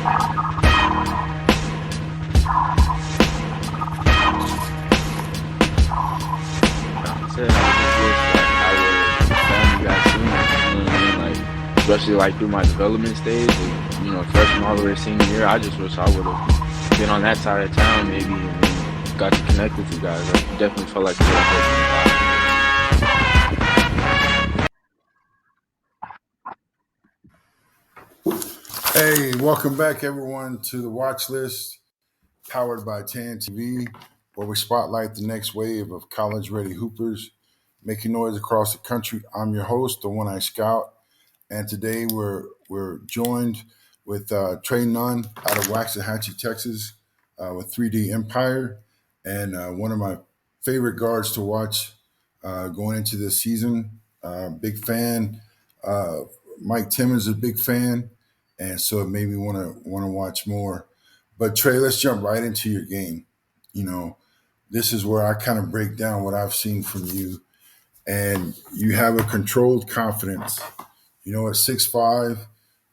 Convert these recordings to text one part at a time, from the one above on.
Said I just wish like I would have found you guys sooner. You know what I mean? Like especially like through my development stage, and, freshman all the way to senior year. I just wish I would have been on that side of town maybe, and then got to connect with you guys. I definitely felt like it would have helped me a lot. Hey, welcome back, everyone, to the Watchlist, powered by Tan TV, where we spotlight the next wave of college-ready hoopers making noise across the country. I'm your host, the One-Eye Scout, and today we're joined with Trae Numn out of Waxahachie, Texas, with 3D Empire, and one of my favorite guards to watch going into this season. Big fan. Mike Timmons is a big fan. And so it made me want to watch more. But Trae, let's jump right into your game. This is where I kind of break down what I've seen from you. And you have a controlled confidence. At 6'5",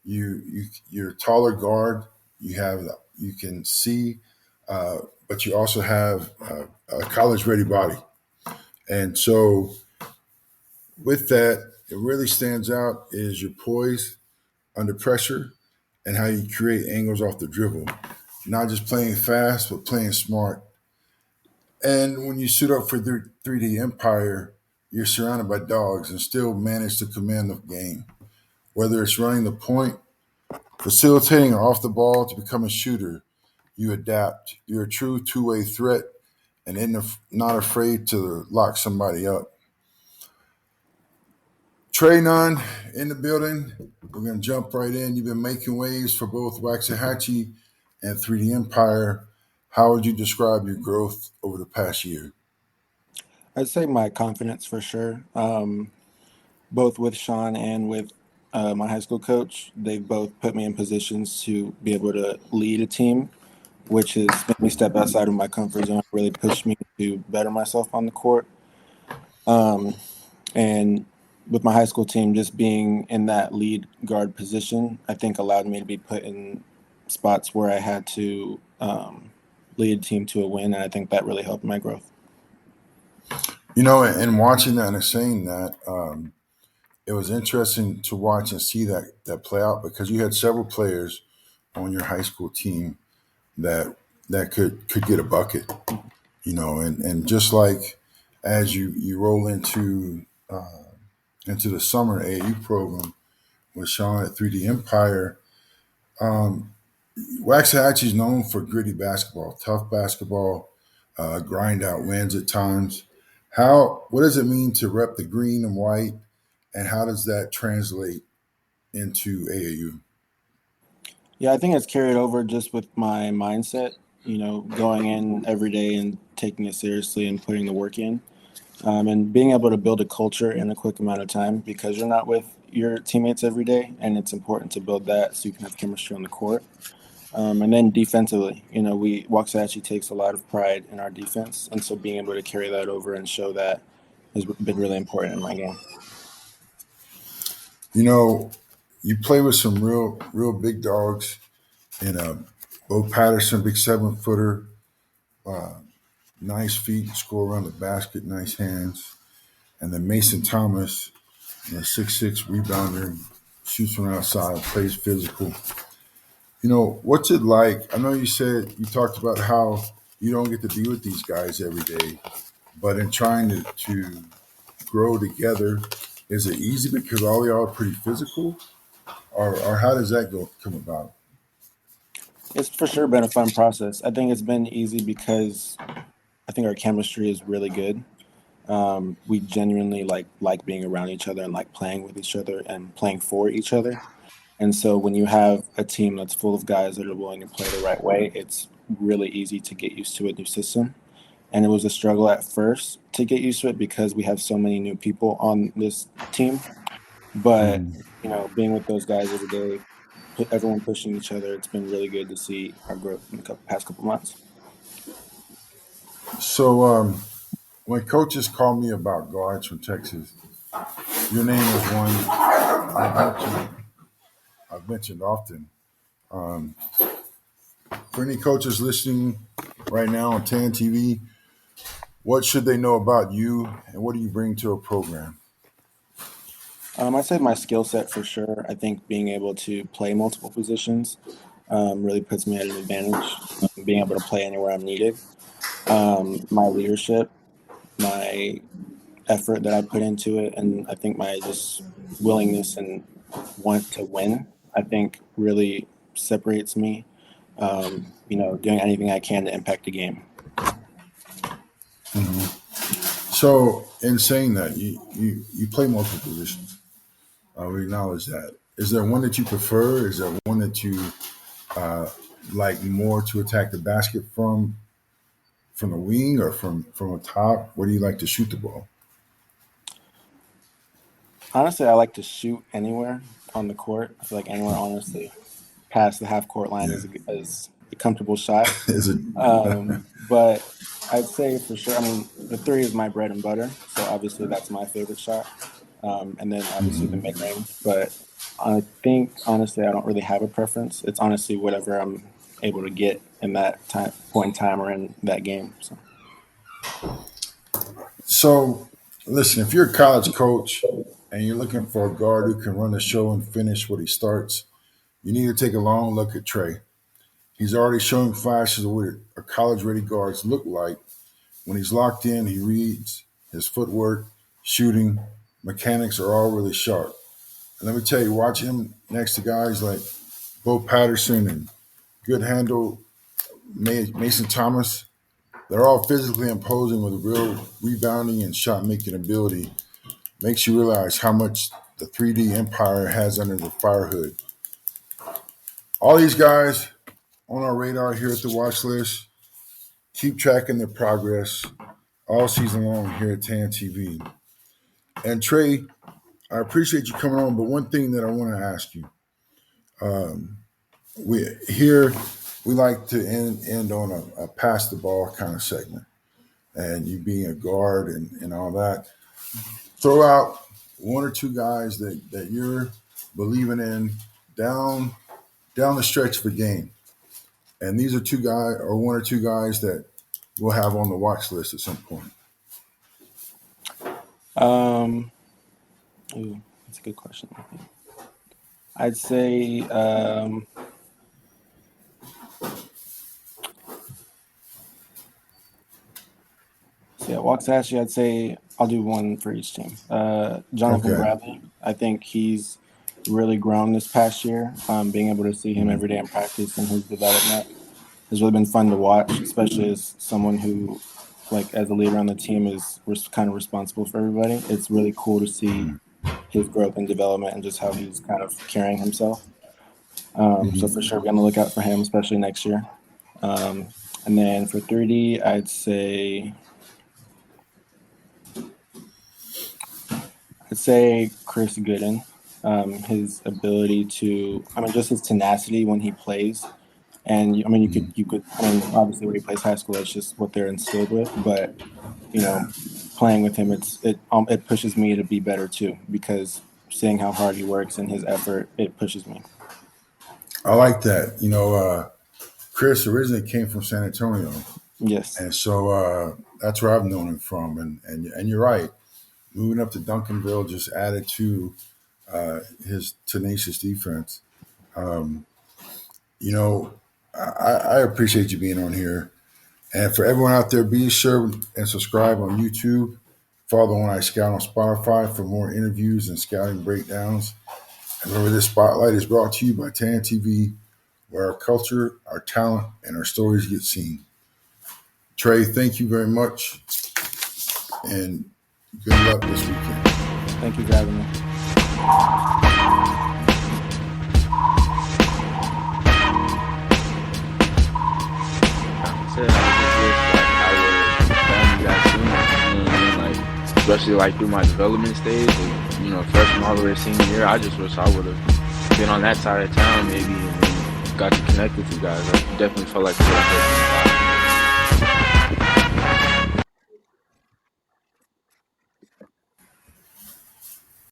you're a taller guard. You can see, but you also have a college-ready body. And so with that, it really stands out is your poise under pressure and how you create angles off the dribble. Not just playing fast, but playing smart. And when you suit up for 3D Empire, you're surrounded by dogs and still manage to command the game. Whether it's running the point, facilitating or off the ball to become a shooter, you adapt. You're a true two-way threat and not afraid to lock somebody up. Trae Numn in the building. We're going to jump right in. You've been making waves for both Waxahachie and 3D Empire. How would you describe your growth over the past year? I'd say my confidence for sure. Both with Sean and with my high school coach, they've both put me in positions to be able to lead a team, which has made me step outside of my comfort zone, really pushed me to better myself on the court. And with my high school team, just being in that lead guard position, I think allowed me to be put in spots where I had to lead a team to a win, and I think that really helped my growth. And watching that and saying that, it was interesting to watch and see that play out because you had several players on your high school team that could get a bucket, and just like as you roll into the summer AAU program with Sean at 3D Empire, Waxahachie is known for gritty basketball, tough basketball, grind out wins at times. What does it mean to rep the green and white, and how does that translate into AAU? Yeah, I think it's carried over just with my mindset, going in every day and taking it seriously and putting the work in. And being able to build a culture in a quick amount of time because you're not with your teammates every day, and it's important to build that so you can have chemistry on the court. And then defensively, Waxahachie takes a lot of pride in our defense, and so being able to carry that over and show that has been really important in my game. You play with some real big dogs, Bo Patterson, big 7-footer, nice feet, score around the basket, nice hands. And then Mason Thomas, 6'6" rebounder, shoots from outside, plays physical. What's it like? I know you talked about how you don't get to be with these guys every day, but in trying to grow together, is it easy because all y'all are pretty physical? Or how does that come about? It's for sure been a fun process. I think it's been easy because I think our chemistry is really good. We genuinely like being around each other and like playing with each other and playing for each other. And so when you have a team that's full of guys that are willing to play the right way, it's really easy to get used to a new system. And it was a struggle at first to get used to it because we have so many new people on this team. But, being with those guys every day, everyone pushing each other, it's been really good to see our growth in the past couple months. So when coaches call me about guards from Texas, your name is one I've mentioned often. Um, for any coaches listening right now on TAN TV, what should they know about you, and what do you bring to a program? I'd say my skill set for sure. I think being able to play multiple positions really puts me at an advantage. Being able to play anywhere I'm needed. My leadership, my effort that I put into it, and I think my just willingness and want to win, I think really separates me. Doing anything I can to impact the game. Mm-hmm. So, in saying that, you play multiple positions. We acknowledge that. Is there one that you prefer? Is there one that you like more to attack the basket from the wing or from a top? Where do you like to shoot the ball? Honestly, I like to shoot anywhere on the court. I feel like anywhere, honestly, past the half court line is a comfortable shot. Is it? But I'd say for sure, the three is my bread and butter. So obviously that's my favorite shot. And then obviously the mid-range. But I think, honestly, I don't really have a preference. It's honestly whatever I'm able to get in that point in time or in that game. So, listen, if you're a college coach and you're looking for a guard who can run the show and finish what he starts, you need to take a long look at Trae. He's already showing flashes of what a college-ready guards look like. When he's locked in, he reads, his footwork, shooting, mechanics are all really sharp. And let me tell you, watch him next to guys like Bo Patterson and good handle Mason Thomas. They're all physically imposing with real rebounding and shot-making ability. Makes you realize how much the 3D empire has under the fire hood. All these guys on our radar here at the Watch List, keep tracking their progress all season long here at TAN TV. And Trae, I appreciate you coming on, but one thing that I want to ask you, we like to end on a pass the ball kind of segment, and you being a guard and all that. Throw out one or two guys that you're believing in down the stretch of the game. And these are one or two guys that we'll have on the watch list at some point. That's a good question. I'd say Waxahachie, I'd say I'll do one for each team. Jonathan Bradley, I think he's really grown this past year. Being able to see him every day in practice and his development has really been fun to watch, especially as someone who, as a leader on the team, was kind of responsible for everybody. It's really cool to see his growth and development and just how he's kind of carrying himself. So for sure, we're going to look out for him, especially next year. And then for 3D, I'd say Chris Gooden. His ability to, just his tenacity when he plays. And you could obviously when he plays high school, that's just what they're instilled with. But, playing with him, it pushes me to be better too, because seeing how hard he works and his effort, it pushes me. I like that. Chris originally came from San Antonio. Yes. And so that's where I've known him from. And you're right. Moving up to Duncanville just added to his tenacious defense. I appreciate you being on here. And for everyone out there, be sure and subscribe on YouTube. Follow One Eye Scout on Spotify for more interviews and scouting breakdowns. And remember, this spotlight is brought to you by TAN TV, where our culture, our talent, and our stories get seen. Trae, thank you very much. And good luck this weekend. Thank you for having me. Especially through my development stage, freshman all the way to senior year, I just wish I would have been on that side of town maybe and got to connect with you guys. I definitely felt like it would have helped me a lot.